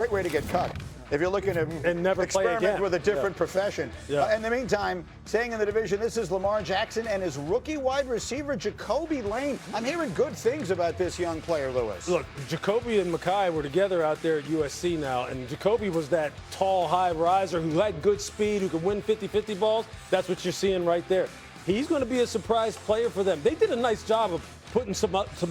great way to get cut. If you're looking to and never experiment play again. with a different profession. Yeah. In the meantime, staying in the division, this is Lamar Jackson and his rookie wide receiver, Jacoby Lane. I'm hearing good things about this young player, Lewis. Look, Jacoby and Micah were together out there at USC now, and Jacoby was that tall, high riser who had good speed, who could win 50-50 balls. That's what you're seeing right there. He's going to be a surprise player for them. They did a nice job of putting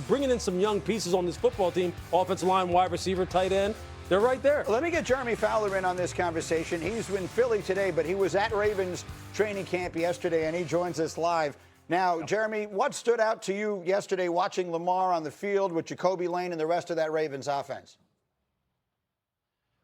bringing in some young pieces on this football team, offensive line, wide receiver, tight end. They're right there. Let me get Jeremy Fowler in on this conversation. He's in Philly today, but he was at Ravens training camp yesterday, and he joins us live. Now, Jeremy, what stood out to you yesterday watching Lamar on the field with Jacoby Lane and the rest of that Ravens offense?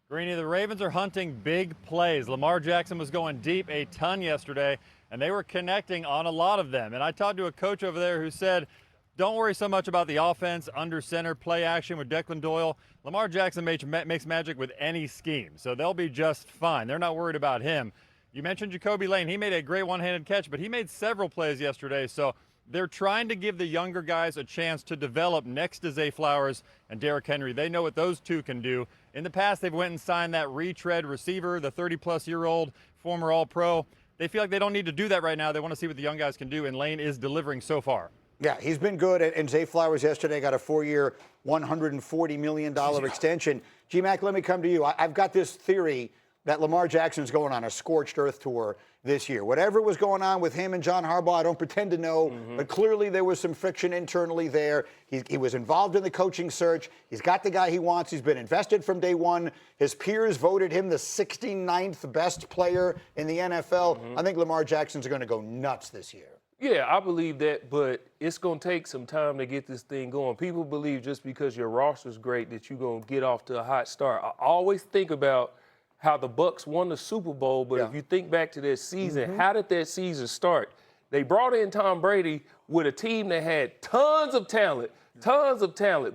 Greeny, the Ravens are hunting big plays. Lamar Jackson was going deep a ton yesterday, and they were connecting on a lot of them. And I talked to a coach over there who said, don't worry so much about the offense, under center, play action with Declan Doyle. Lamar Jackson makes magic with any scheme, so they'll be just fine. They're not worried about him. You mentioned Jacoby Lane. He made a great one-handed catch, but he made several plays yesterday, so they're trying to give the younger guys a chance to develop next to Zay Flowers and Derrick Henry. They know what those two can do. In the past, they've went and signed that retread receiver, the 30-plus-year-old former All-Pro. They feel like they don't need to do that right now. They want to see what the young guys can do, and Lane is delivering so far. Yeah, he's been good. And Zay Flowers yesterday got a 4-year, $140 million extension. G-Mac, let me come to you. I've got this theory that Lamar Jackson's going on a scorched earth tour this year. Whatever was going on with him and John Harbaugh, I don't pretend to know, but clearly there was some friction internally there. He was involved in the coaching search. He's got the guy he wants. He's been invested from day one. His peers voted him the 69th best player in the NFL. I think Lamar Jackson's going to go nuts this year. Yeah, I believe that, but it's going to take some time to get this thing going. People believe just because your roster's great that you're going to get off to a hot start. I always think about how the Bucs won the Super Bowl, but if you think back to their season, how did that season start? They brought in Tom Brady with a team that had tons of talent,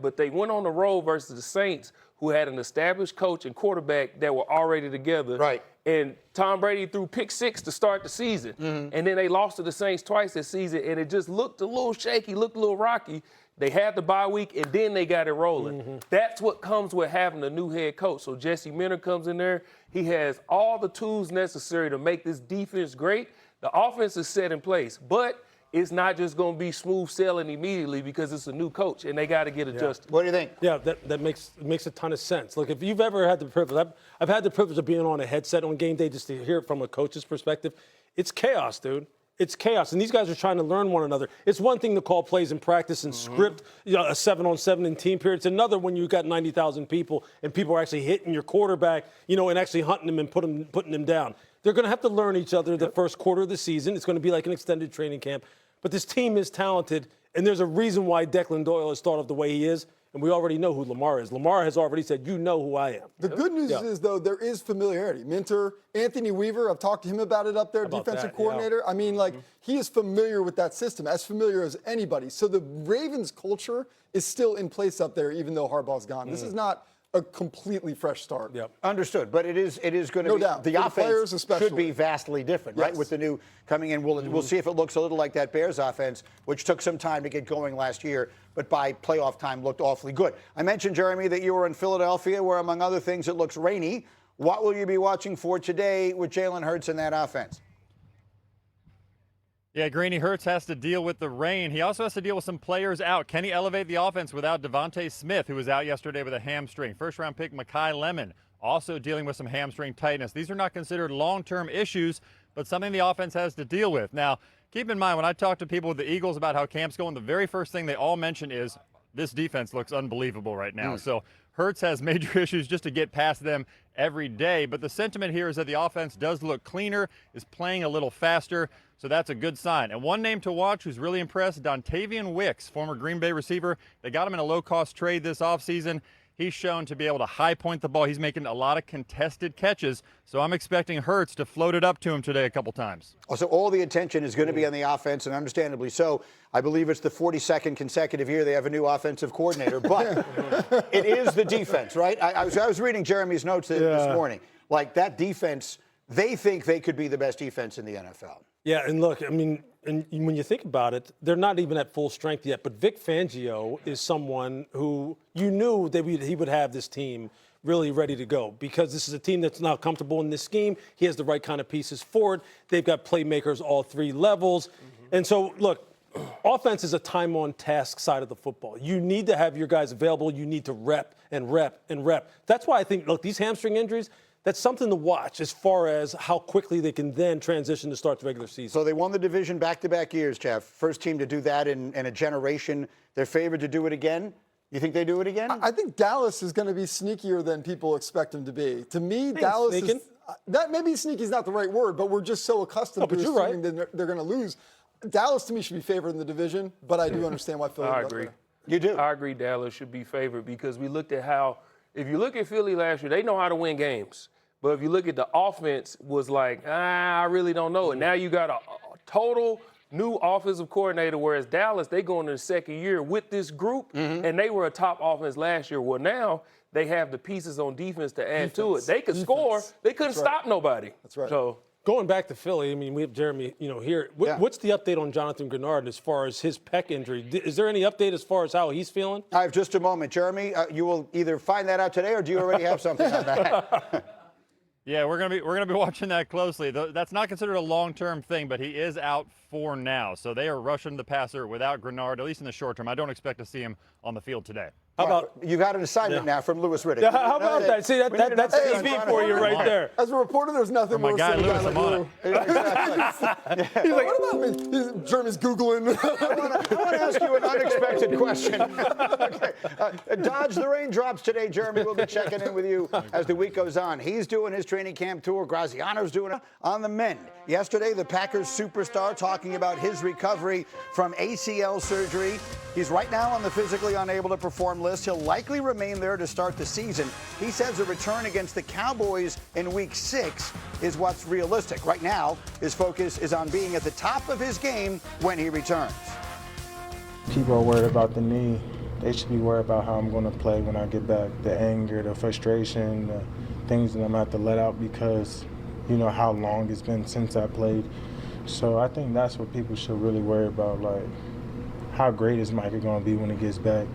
but they went on the road versus the Saints, who had an established coach and quarterback that were already together. Right. And Tom Brady threw pick six to start the season. And then they lost to the Saints twice this season, and it just looked a little shaky, looked a little rocky. They had the bye week, and then they got it rolling. That's what comes with having a new head coach. So Jesse Minter comes in there. He has all the tools necessary to make this defense great. The offense is set in place, but it's not just going to be smooth sailing immediately because it's a new coach, and they got to get adjusted. What do you think? Yeah, that makes a ton of sense. Look, if you've ever had the privilege, I've had the privilege of being on a headset on game day just to hear it from a coach's perspective. It's chaos, dude. It's chaos, and these guys are trying to learn one another. It's one thing to call plays in practice and script, a 7-on-7 in team period. It's another when you've got 90,000 people and people are actually hitting your quarterback, and actually hunting him and putting him down. They're going to have to learn each other the first quarter of the season. It's going to be like an extended training camp. But this team is talented, and there's a reason why Declan Doyle is thought of the way he is, and we already know who Lamar is. Lamar has already said, you know who I am. The good news is, though, there is familiarity. Minter, Anthony Weaver, I've talked to him about it up there, defensive coordinator. I mean, he is familiar with that system, as familiar as anybody. So the Ravens culture is still in place up there, even though Harbaugh's gone. This is not a completely fresh start. Understood, but it is going to No be doubt. the For the offense players especially. should be vastly different, right? With the new coming in, we'll see if it looks a little like that Bears offense, which took some time to get going last year, but by playoff time looked awfully good. I mentioned, Jeremy, that you were in Philadelphia, where among other things it looks rainy. What will you be watching for today with Jalen Hurts and that offense? Yeah, Greeny, Hurts has to deal with the rain. He also has to deal with some players out. Can he elevate the offense without Devontae Smith, who was out yesterday with a hamstring? First-round pick Mekhi Lemon also dealing with some hamstring tightness. These are not considered long-term issues, but something the offense has to deal with. Now, keep in mind, when I talk to people with the Eagles about how camp's going, the very first thing they all mention is this defense looks unbelievable right now. So Hurts has major issues just to get past them every day. But the sentiment here is that the offense does look cleaner, is playing a little faster. So that's a good sign. And one name to watch who's really impressed, Dontavian Wicks, former Green Bay receiver. They got him in a low-cost trade this offseason. He's shown to be able to high point the ball. He's making a lot of contested catches. So I'm expecting Hurts to float it up to him today a couple times. So all the attention is going to be on the offense, and understandably so. I believe it's the 42nd consecutive year they have a new offensive coordinator. But it is the defense, right? I was reading Jeremy's notes this morning. Like, that defense, they think they could be the best defense in the NFL. Yeah, and look, I mean, and when you think about it, they're not even at full strength yet. But Vic Fangio is someone who you knew that he would have this team really ready to go because this is a team that's now comfortable in this scheme. He has the right kind of pieces forward. They've got playmakers all 3 levels. And so, look, offense is a time on task side of the football. You need to have your guys available. You need to rep and rep and rep. That's why I think, look, these hamstring injuries, that's something to watch as far as how quickly they can then transition to start the regular season. So they won the division back-to-back years, Jeff. First team to do that in a generation. They're favored to do it again. You think they do it again? I think Dallas is going to be sneakier than people expect them to be. To me, Dallas is that maybe sneaky is not the right word, but we're just so accustomed to assuming that they're going to lose. Dallas to me should be favored in the division, but I do understand why Philly. I agree. You do. I agree. Dallas should be favored because we looked at how. If you look at Philly last year, they know how to win games. But if you look at the offense, was like, I really don't know. And now you got a total new offensive coordinator, whereas Dallas, they go into the second year with this group, and they were a top offense last year. Well, now they have the pieces on defense to add to it. They could score. They couldn't stop nobody. That's right. So going back to Philly, I mean, we have Jeremy, here. What's the update on Jonathan Grenard as far as his pec injury? Is there any update as far as how he's feeling? I have just a moment. Jeremy, you will either find that out today or do you already have something on that? Yeah, we're gonna be watching that closely. That's not considered a long-term thing, but he is out for now. So they are rushing the passer without Grenard, at least in the short term. I don't expect to see him on the field today. How about you got an assignment now from Lewis Riddick? Yeah, how about that? See, that's TV for you right there. As a reporter, there's nothing My worse guy than a Lewis, guy I'm like on you. it. He's like, what about me? Jeremy's Googling. I want to ask you an unexpected question. Okay. Dodge the raindrops today, Jeremy. We'll be checking in with you as the week goes on. He's doing his training camp tour. Graziano's doing it on the men. Yesterday, the Packers superstar talking about his recovery from ACL surgery. He's right now on the physically unable to perform list. He'll likely remain there to start the season. He says a return against the Cowboys in Week 6 is what's realistic. Right now, his focus is on being at the top of his game when he returns. People are worried about the knee. They should be worried about how I'm going to play when I get back. The anger, the frustration, the things that I'm going to have to let out because, how long it's been since I played. So I think that's what people should really worry about, like, how great is Micah going to be when he gets back?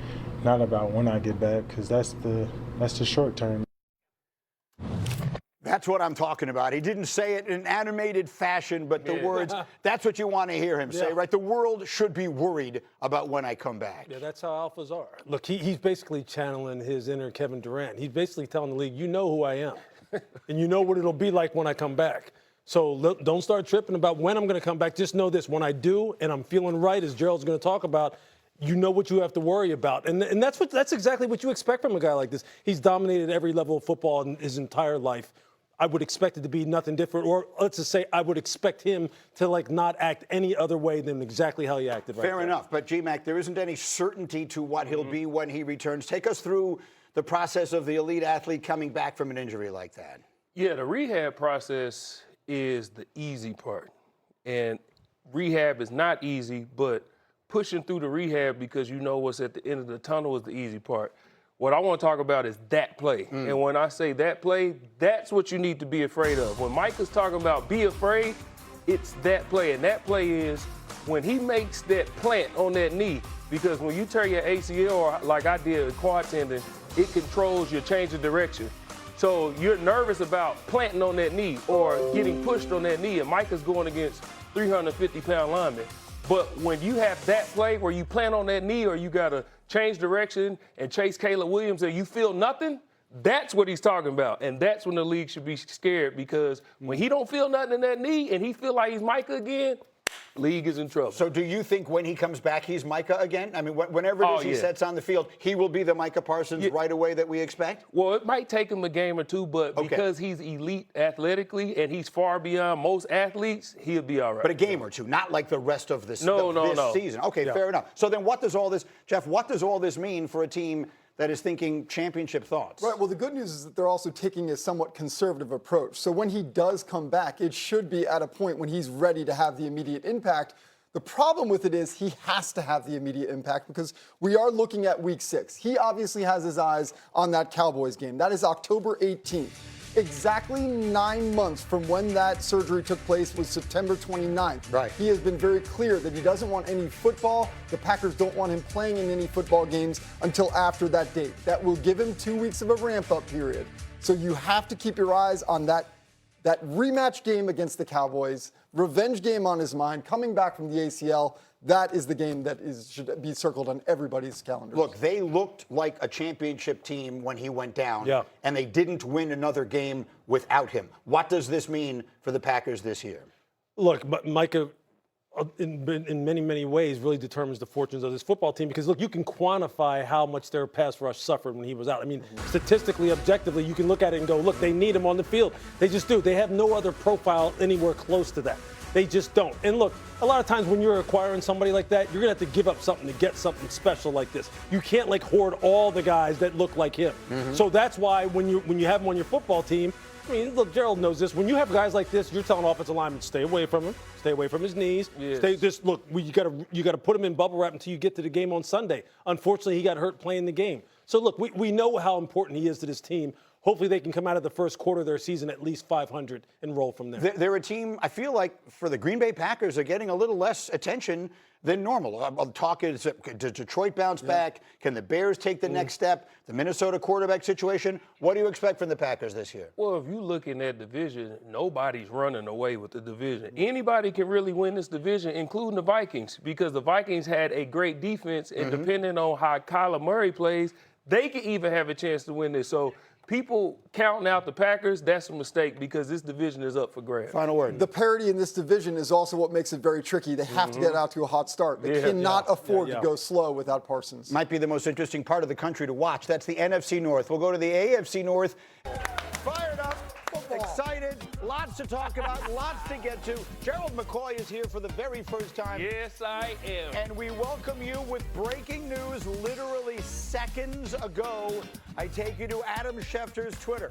Not about when I get back, because that's the short term. That's what I'm talking about. He didn't say it in animated fashion, but the words, that's what you want to hear him say, right? The world should be worried about when I come back. Yeah, that's how alphas are. Look, he's basically channeling his inner Kevin Durant. He's basically telling the league, you know who I am, and you know what it'll be like when I come back. So don't start tripping about when I'm going to come back. Just know this, when I do and I'm feeling right, as Gerald's going to talk about, you know what you have to worry about. And that's exactly what you expect from a guy like this. He's dominated every level of football in his entire life. I would expect it to be nothing different, or let's just say I would expect him to not act any other way than exactly how he acted right Fair there. enough, but G-Mac, there isn't any certainty to what he'll be when he returns. Take us through the process of the elite athlete coming back from an injury like that. Yeah, the rehab process is the easy part. And rehab is not easy, but pushing through the rehab because you know what's at the end of the tunnel is the easy part. What I want to talk about is that play. And when I say that play, that's what you need to be afraid of. When Micah's talking about be afraid, it's that play. And that play is when he makes that plant on that knee, because when you tear your ACL, or like I did a quad tendon, it controls your change of direction. So you're nervous about planting on that knee or getting pushed on that knee, and Micah's going against 350-pound linemen. But when you have that play where you plant on that knee or you got to change direction and chase Caleb Williams and you feel nothing, that's what he's talking about. And that's when the league should be scared, because when he don't feel nothing in that knee and he feel like he's Micah again, league is in trouble. So do you think when he comes back, he's Micah again? I mean, whenever it is he sets on the field, he will be the Micah Parsons right away that we expect? Well, it might take him a game or two, but because he's elite athletically and he's far beyond most athletes, he'll be all right. But a game or two, not like the rest of this season. Okay, fair enough. So then what does all this, Jeff, what does all this mean for a team that is thinking championship thoughts? Right, well, the good news is that they're also taking a somewhat conservative approach. So when he does come back, it should be at a point when he's ready to have the immediate impact. The problem with it is he has to have the immediate impact because we are looking at Week 6. He obviously has his eyes on that Cowboys game. That is October 18th. exactly 9 months from when that surgery took place was September 29th. Right. He has been very clear that he doesn't want any football. The Packers don't want him playing in any football games until after that date. That will give him 2 weeks of a ramp-up period. So you have to keep your eyes on that rematch game against the Cowboys, revenge game on his mind, coming back from the ACL. That is the game that should be circled on everybody's calendar. Look, they looked like a championship team when he went down, and they didn't win another game without him. What does this mean for the Packers this year? Look, but Micah, in many, many ways, really determines the fortunes of this football team because, look, you can quantify how much their pass rush suffered when he was out. I mean, statistically, objectively, you can look at it and go, look, they need him on the field. They just do. They have no other profile anywhere close to that. They just don't. And look, a lot of times when you're acquiring somebody like that, you're going to have to give up something to get something special like this. You can't, like, hoard all the guys that look like him. So that's why when you have him on your football team, I mean, look, Gerald knows this. When you have guys like this, you're telling offensive linemen, stay away from him, stay away from his knees. Yes. You got to put him in bubble wrap until you get to the game on Sunday. Unfortunately, he got hurt playing the game. So look, we know how important he is to this team. Hopefully they can come out of the first quarter of their season at least 500 and roll from there. They're a team, I feel like, for the Green Bay Packers, are getting a little less attention than normal. I'm talking, does Detroit bounce back? Can the Bears take the next step? The Minnesota quarterback situation? What do you expect from the Packers this year? Well, if you look in that division, nobody's running away with the division. Anybody can really win this division, including the Vikings, because the Vikings had a great defense, and depending on how Kyler Murray plays, they could even have a chance to win this. So people counting out the Packers, that's a mistake because this division is up for grabs. Final word. The parity in this division is also what makes it very tricky. They have to get out to a hot start. They cannot afford to go slow without Parsons. Might be the most interesting part of the country to watch. That's the NFC North. We'll go to the AFC North. Fired up, excited, lots to talk about, lots to get to. Gerald McCoy is here for the very first time. Yes, I am. And we welcome you with breaking news literally seconds ago. I take you to Adam Schefter's Twitter.